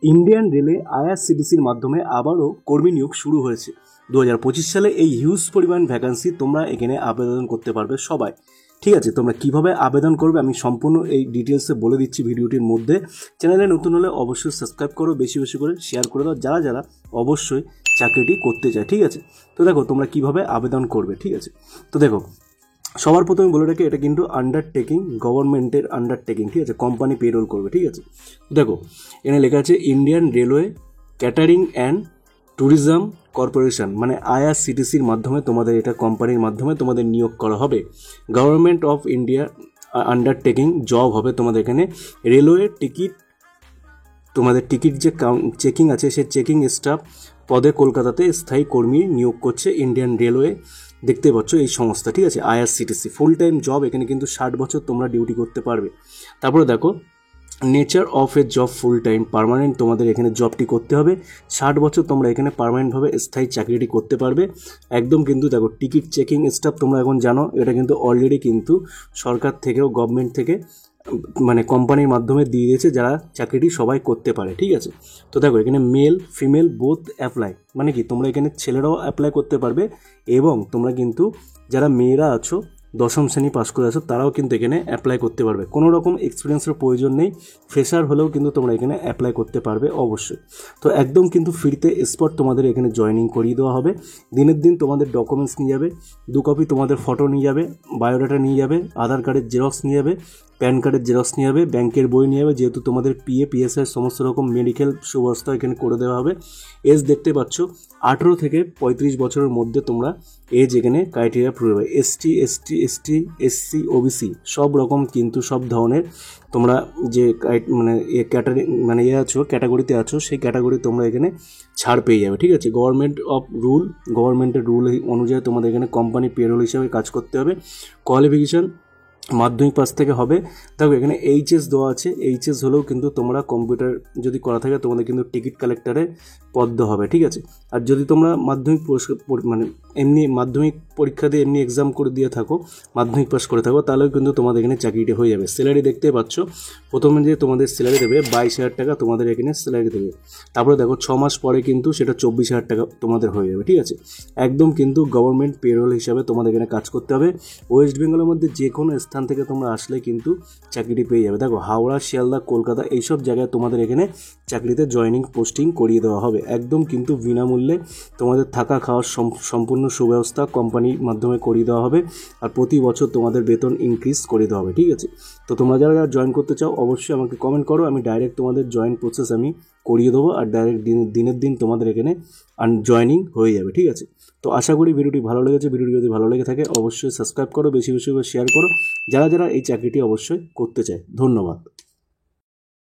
Indian রেলে আইআরসিটিসির মাধ্যমে আবারও কর্মী নিয়োগ শুরু হয়েছে 2025 সালে। এই হিউজ পরিমাণ ভ্যাকান্সি, তোমরা এখানে আবেদন করতে পারবে সবাই। ঠিক আছে, তোমরা কিভাবে আবেদন করবে আমি সম্পূর্ণ এই ডিটেলসে বলে দিচ্ছি ভিডিওটির মধ্যে। চ্যানেলে নতুন হলে অবশ্যই সাবস্ক্রাইব করো, বেশি বেশি করে শেয়ার করে দাও যারা যারা অবশ্যই চাকরিটি করতে চায়। ঠিক আছে, তো দেখো তোমরা কিভাবে আবেদন করবে। ঠিক আছে, তো দেখো সবার প্রথমে বলে রাখি, এটা কিন্তু আন্ডারটেকিং, গভর্নমেন্টের আন্ডারটেকিং। ঠিক আছে, কোম্পানি পেরোল করবে। ঠিক আছে, দেখো এখানে লেখা আছে Indian railway catering and tourism corporation, মানে আইআরসিটিসির মাধ্যমে তোমাদের, এটা কোম্পানির মাধ্যমে তোমাদের নিয়োগ করা হবে। Government of India undertaking job হবে তোমাদের এখানে। রেলওয়ে টিকিট, তোমাদের টিকিট যে চেকিং আছে সেই চেকিং স্টাফ পদে কলকাতাতে স্থায়ী কর্মী নিয়োগ করছে ইন্ডিয়ান রেলওয়ে। দেখতে পাচ্ছ এই সংস্থা। ঠিক আছে, আইআরসিটিসি ফুল টাইম জব, এখানে কিন্তু 60 বছর তোমরা ডিউটি করতে পারবে। তারপরে দেখো nature of A job full time permanent, তোমাদের এখানে জবটি করতে হবে। 60 বছর তোমরা এখানে পার্মানেন্টভাবে স্থায়ী চাকরিটি করতে পারবে। একদম কিন্তু দেখো টিকিট চেকিং স্টাফ তোমরা এখন জানো, এটা কিন্তু অলরেডি কিন্তু সরকার থেকেও, গভর্নমেন্ট থেকে, মানে কোম্পানির মাধ্যমে দিয়ে দিয়েছে, যারা চাকরিটি সবাই করতে পারে। ঠিক আছে, তো দেখো এখানে মেল ফিমেল বোথ অ্যাপ্লাই, মানে কি তোমরা এখানে ছেলেরাও অ্যাপ্লাই করতে পারবে এবং তোমরা কিন্তু যারা মেয়েরা আছো, 10ম শ্রেণী পাস করে আছো, তারাও কিন্তু এখানে অ্যাপ্লাই করতে পারবে। কোনো রকম এক্সপিরিয়েন্সের প্রয়োজন নেই, ফ্রেশার হলেও কিন্তু তোমরা এখানে অ্যাপ্লাই করতে পারবে অবশ্যই। তো একদম কিন্তু ফ্রিতে স্পট তোমাদের এখানে জয়েনিং করিয়ে দেওয়া হবে। দিনের দিন তোমাদের ডকুমেন্টস নিয়ে যাবে, 2 কপি তোমাদের ফটো নিয়ে যাবে, বায়োডাটা নিয়ে যাবে, আধার কার্ডের জেরক্স নিয়ে যাবে, প্যান কার্ডের জেরক্স নিয়ে যাবে, ব্যাংকের বই নিয়ে যাবে, যেহেতু তোমাদের পিএসআই সমস্ত রকম মেডিকেল সুব্যবস্থা এখানে করে দেওয়া হবে। এজ দেখতে পাচ্ছ 18 থেকে 35 বছরের মধ্যে তোমরা এজ এখানে ক্রাইটেরিয়া প্রয়োগ হবে। এসসি ওবিসি সব রকম কিন্তু সব ধরনের তোমরা যে মানে ক্যাটারি মানে আছো, ক্যাটাগরিতে আছো, সেই ক্যাটাগরি তোমরা এখানে ছাড় পেয়ে যাবে। ঠিক আছে, গভর্নমেন্টের রুল অনুযায়ী তোমাদের এখানে কোম্পানি পেরোল হিসাবে কাজ করতে হবে। কোয়ালিফিকেশন মাধ্যমিক পাস থেকে হবে। দেখো এখানে এইচএস দেওয়া আছে, এইচএস হলেও কিন্তু তোমরা কম্পিউটার যদি করা থাকে তোমাদের কিন্তু টিকিট কালেক্টরে পদ হবে। ঠিক আছে, আর যদি তোমরা মাধ্যমিক মানে এমনি মাধ্যমিক পরীক্ষা দিয়ে এমনি এক্সাম করে দিয়ে থাকো, মাধ্যমিক পাস করে থাকো, তাহলেও কিন্তু তোমাদের এখানে চাকরিটি হয়ে যাবে। স্যালারি দেখতে পাচ্ছ, প্রথমে যে তোমাদের স্যালারি দেবে 22,000 টাকা তোমাদের এখানে স্যালারি দেবে। তারপরে দেখো 6 মাস পরে কিন্তু সেটা 24,000 টাকা তোমাদের হয়ে যাবে। ঠিক আছে, একদম কিন্তু গভর্নমেন্ট পেরোল হিসাবে তোমাদের এখানে কাজ করতে হবে। ওয়েস্ট বেঙ্গলের মধ্যে যে কোনো স্থান থেকে তোমরা আসলে কিন্তু চাকরিটি পেয়ে যাবে। দেখো হাওড়া, শিয়ালদা, কলকাতা এইসব জায়গায় তোমাদের এখানে চাকরিতে জয়েনিং পোস্টিং করিয়ে দেওয়া হবে। একদম কিন্তু বিনামূল্যে তোমাদের থাকা খাওয়ার সম্পূর্ণ সুব্যবস্থা কোম্পানির মাধ্যমে করিয়ে দেওয়া হবে। আর প্রতি বছর তোমাদের বেতন ইনক্রিজ করে দেওয়া হবে। ঠিক আছে, তো তোমরা যারা যারা জয়েন করতে চাও অবশ্যই আমাকে কমেন্ট করো, আমি ডাইরেক্ট তোমাদের জয়েন প্রসেস আমি করিয়ে দেবো, আর ডাইরেক্ট দিনের দিন তোমাদের এখানে জয়েনিং হয়ে যাবে। ঠিক আছে, তো আশা করি ভিডিওটি ভালো লেগেছে। ভিডিওটি যদি ভালো লেগে থাকে অবশ্যই সাবস্ক্রাইব করো, বেশি বেশি করে শেয়ার করো যারা যারা এই চাকরিটি অবশ্যই করতে চায়। ধন্যবাদ।